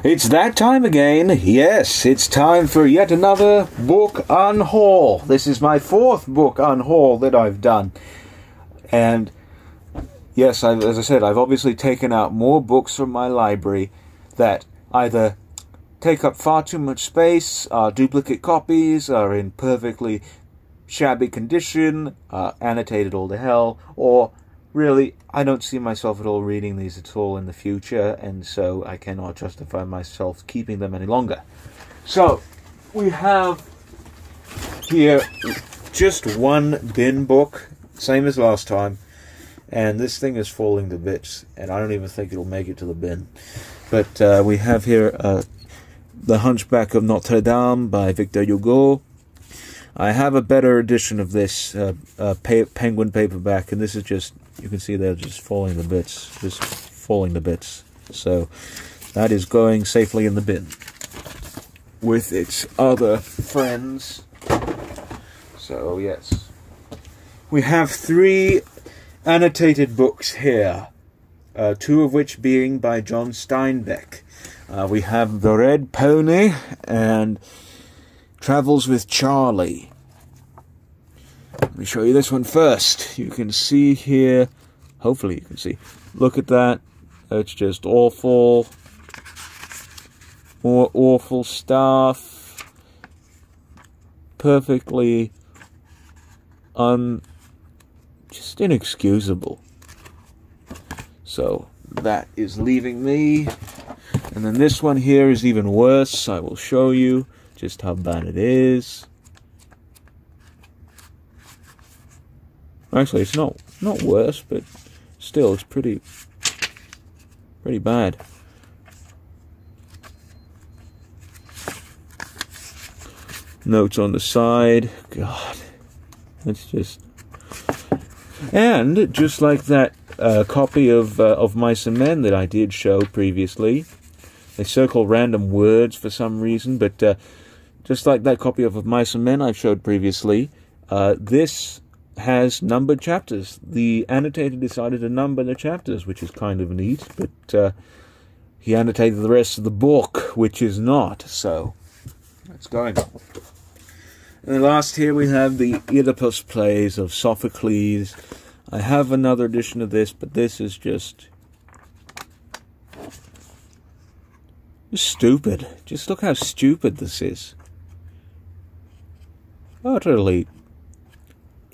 It's that time again. Yes, it's time for yet another book unhaul. This is my fourth book unhaul that I've done. And yes, as I said, I've obviously taken out more books from my library that either take up far too much space, are duplicate copies, are in perfectly shabby condition, annotated all to hell, or really, I don't see myself at all reading these at all in the future, and so I cannot justify myself keeping them any longer. So, we have here just one bin book, same as last time, and this thing is falling to bits, and I don't even think it'll make it to the bin. But we have here The Hunchback of Notre Dame by Victor Hugo. I have a better edition of this Penguin paperback, and this is just, you can see they're just falling to bits, So that is going safely in the bin with its other friends. So yes, we have 3 annotated books here, 2 of which being by John Steinbeck. We have The Red Pony and Travels with Charlie. Let me show you this one first. You can see here, hopefully you can see, look at that. It's just awful. More awful stuff. Perfectly just inexcusable. So that is leaving me. And then this one here is even worse. I will show you just how bad it is. Actually, it's not worse, but still, it's pretty bad. Notes on the side. God, it's just. And just like that copy of Mice and Men that I did show previously, they circle random words for some reason, but just like that copy of Mice and Men I showed previously, this has numbered chapters. The annotator decided to number the chapters, which is kind of neat, but he annotated the rest of the book, which is not, so that's going on. And then last here we have the Oedipus plays of Sophocles. I have another edition of this, but this is just stupid. Just look how stupid this is. Utterly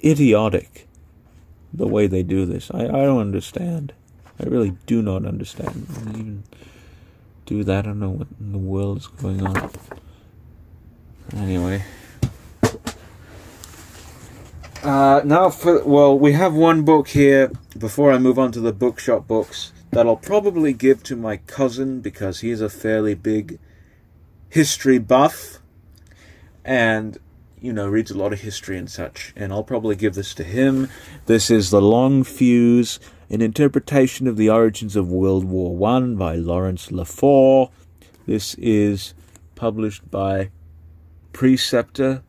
idiotic, the way they do this. I don't understand. I really do not understand. They even do that. I don't know what in the world is going on. Anyway. We have one book here, before I move on to the bookshop books, that I'll probably give to my cousin, because he's a fairly big history buff, and, you know, reads a lot of history and such, and I'll probably give this to him. This is The Long Fuse, an interpretation of the origins of World War I by Lawrence Lefort. This is published by Preceptor,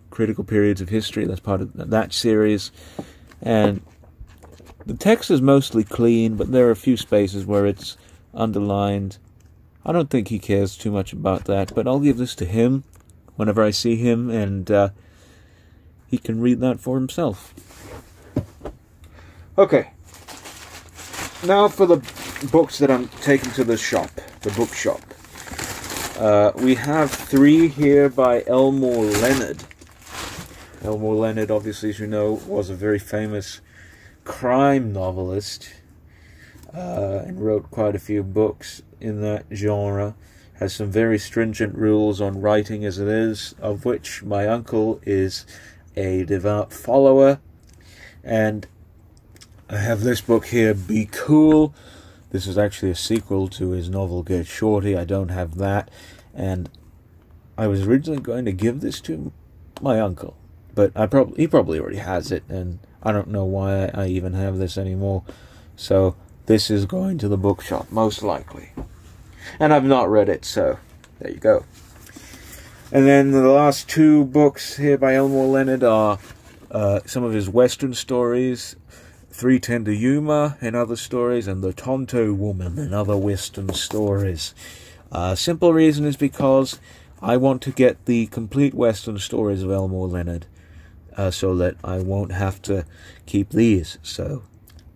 Critical Periods of History. That's part of that series, and the text is mostly clean, but there are a few spaces where it's underlined. I don't think he cares too much about that, but I'll give this to him whenever I see him, and he can read that for himself. Okay, now for the books that I'm taking to the shop, the bookshop. We have 3 here by Elmore Leonard. Elmore Leonard, obviously, as you know, was a very famous crime novelist, and wrote quite a few books in that genre. Has some very stringent rules on writing as it is, of which my uncle is a devout follower. And I have this book here, Be Cool. This is actually a sequel to his novel Get Shorty. I don't have that, and I was originally going to give this to my uncle, but he probably already has it, and I don't know why I even have this anymore. So this is going to the bookshop, most likely. And I've not read it, so there you go. And then the last 2 books here by Elmore Leonard are some of his Western stories. Three Tender Humor and other stories, and The Tonto Woman and other Western stories. Simple reason is because I want to get the complete Western stories of Elmore Leonard, so that I won't have to keep these. So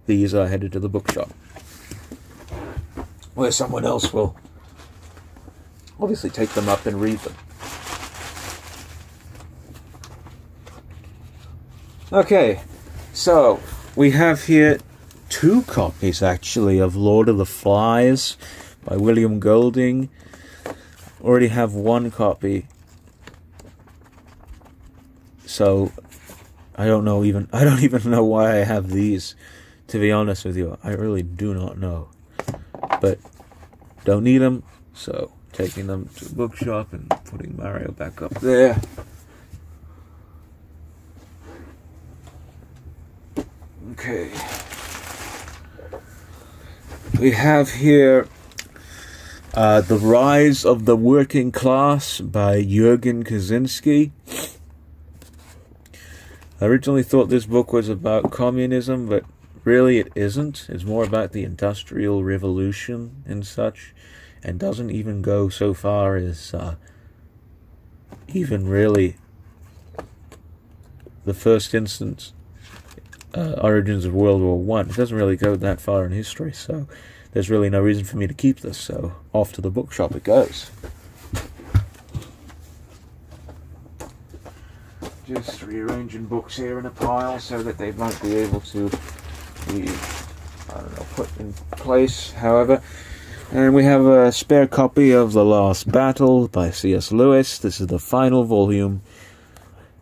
these are headed to the bookshop, where someone else will obviously take them up and read them. Okay, so we have here 2 copies actually of Lord of the Flies by William Golding. Already have 1 copy, so I don't even know why I have these, to be honest with you. I really do not know, but don't need them, so taking them to the bookshop and putting Mario back up there. Okay, we have here The Rise of the Working Class by Jürgen Kaczynski. I originally thought this book was about communism, but really it isn't. It's more about the Industrial Revolution and such, and doesn't even go so far as even really the first instance, origins of World War One. It doesn't really go that far in history, so there's really no reason for me to keep this, so off to the bookshop it goes. Just rearranging books here in a pile so that they might be able to be, I don't know, put in place, however. And we have a spare copy of The Last Battle by C.S. Lewis. This is the final volume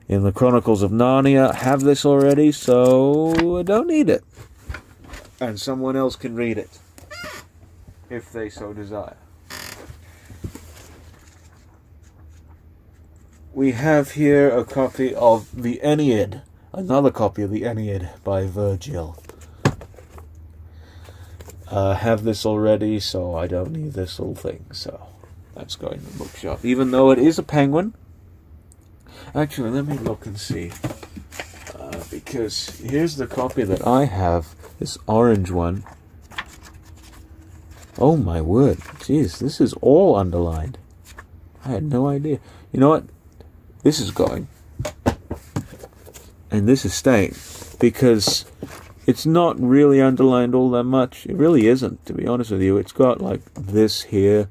in the Chronicles of Narnia. I have this already, so I don't need it. And someone else can read it, if they so desire. We have here a copy of the Enid, another copy of the Enid by Virgil. I have this already, so I don't need this little thing, so that's going to the bookshop. Even though it is a penguin. Actually, let me look and see. Because here's the copy that I have, this orange one. Oh my word, jeez, this is all underlined. I had no idea. You know what? This is going. And this is staying. Because it's not really underlined all that much. It really isn't, to be honest with you. It's got like this here,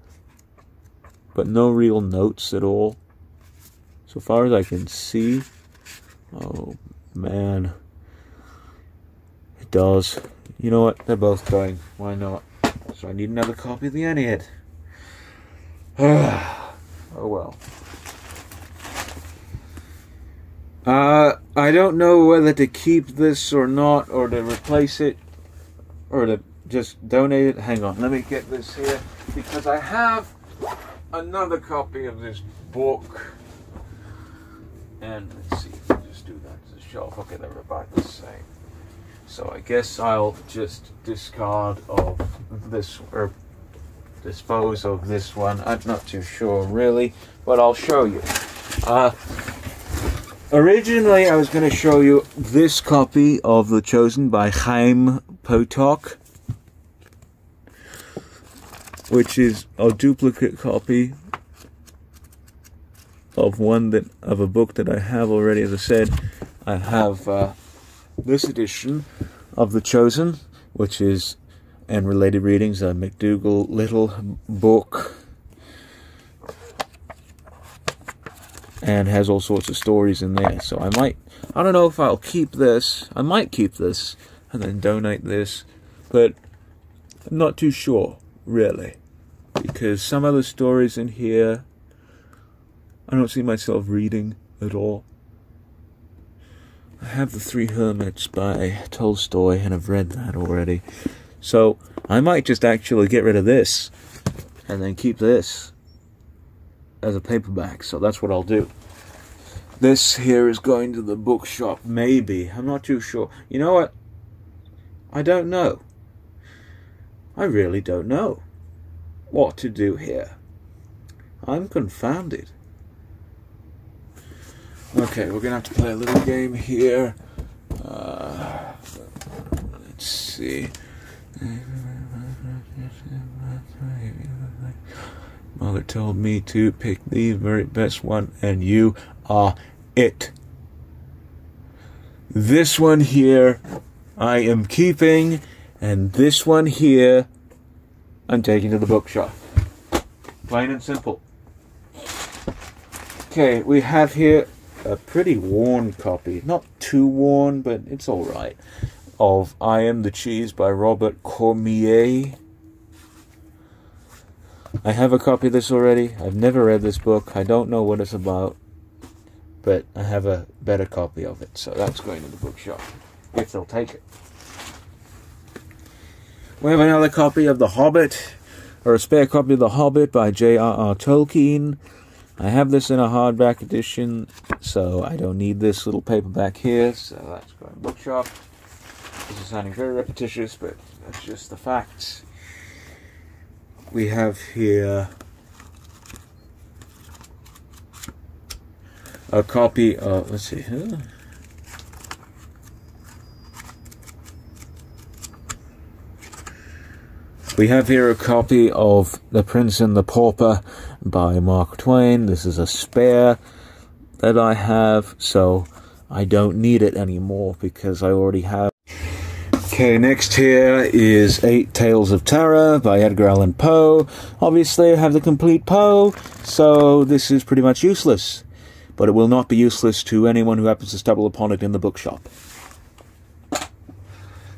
but no real notes at all. So far as I can see. Oh, man. It does. You know what? They're both going. Why not? So I need another copy of the Enid. Oh, well. I don't know whether to keep this or not, or to replace it, or to just donate it. Hang on, let me get this here, because I have another copy of this book. And let's see, just do that to the shelf. Okay, they're about the same. So I guess I'll just discard of this, or dispose of this one. I'm not too sure really, but I'll show you. Originally, I was going to show you this copy of The Chosen by Chaim Potok, which is a duplicate copy of a book that I have already. As I said, I have this edition of The Chosen, which is, and related readings, a McDougall little book, and has all sorts of stories in there. So I don't know if I'll keep this. I might keep this and then donate this, but I'm not too sure, really, because some other stories in here I don't see myself reading at all. I have the Three Hermits by Tolstoy, and I've read that already. So I might just actually get rid of this and then keep this as a paperback. So that's what I'll do. This here is going to the bookshop, maybe. I'm not too sure. You know what? I don't know. I really don't know what to do here. I'm confounded. Okay, we're going to have to play a little game here. see. Mother told me to pick the very best one, and you are it. This one here I am keeping, and this one here I'm taking to the bookshop. Plain and simple. Okay, we have here a pretty worn copy, not too worn, but it's alright, of I Am the Cheese by Robert Cormier. I have a copy of this already. I've never read this book. I don't know what it's about, but I have a better copy of it, so that's going to the bookshop, if they'll take it. We have another copy of The Hobbit, or a spare copy of The Hobbit by J.R.R. Tolkien. I have this in a hardback edition, so I don't need this little paperback here, so that's going to the bookshop. This is sounding very repetitious, but that's just the facts. We have here a copy of, let's see, we have here a copy of The Prince and the Pauper by Mark Twain. This is a spare that I have, so I don't need it anymore because I already have. Okay, next here is 8 Tales of Terror by Edgar Allan Poe. Obviously, I have the complete Poe, so this is pretty much useless. But it will not be useless to anyone who happens to stumble upon it in the bookshop.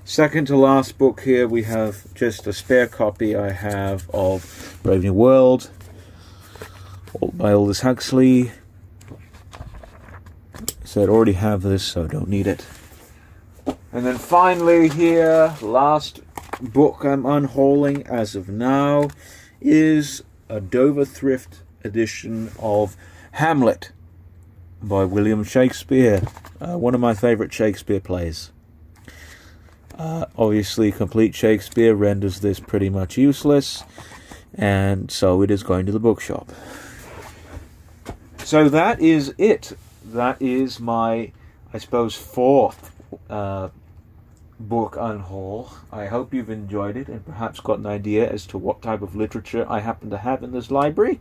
Second to last book here, we have just a spare copy I have of Brave New World by Aldous Huxley. So I already have this, so I don't need it. And then finally here, last book I'm unhauling as of now is a Dover Thrift edition of Hamlet by William Shakespeare, one of my favourite Shakespeare plays. Obviously, complete Shakespeare renders this pretty much useless, and so it is going to the bookshop. So that is it. That is my, I suppose, 4th book unhaul. I hope you've enjoyed it and perhaps got an idea as to what type of literature I happen to have in this library,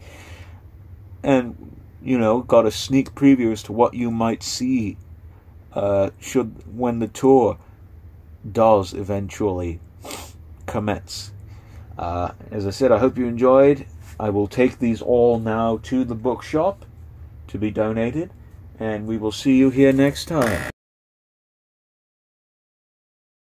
and, you know, got a sneak preview as to what you might see when the tour does eventually commence. As I said, I hope you enjoyed. I will take these all now to the bookshop to be donated, and we will see you here next time.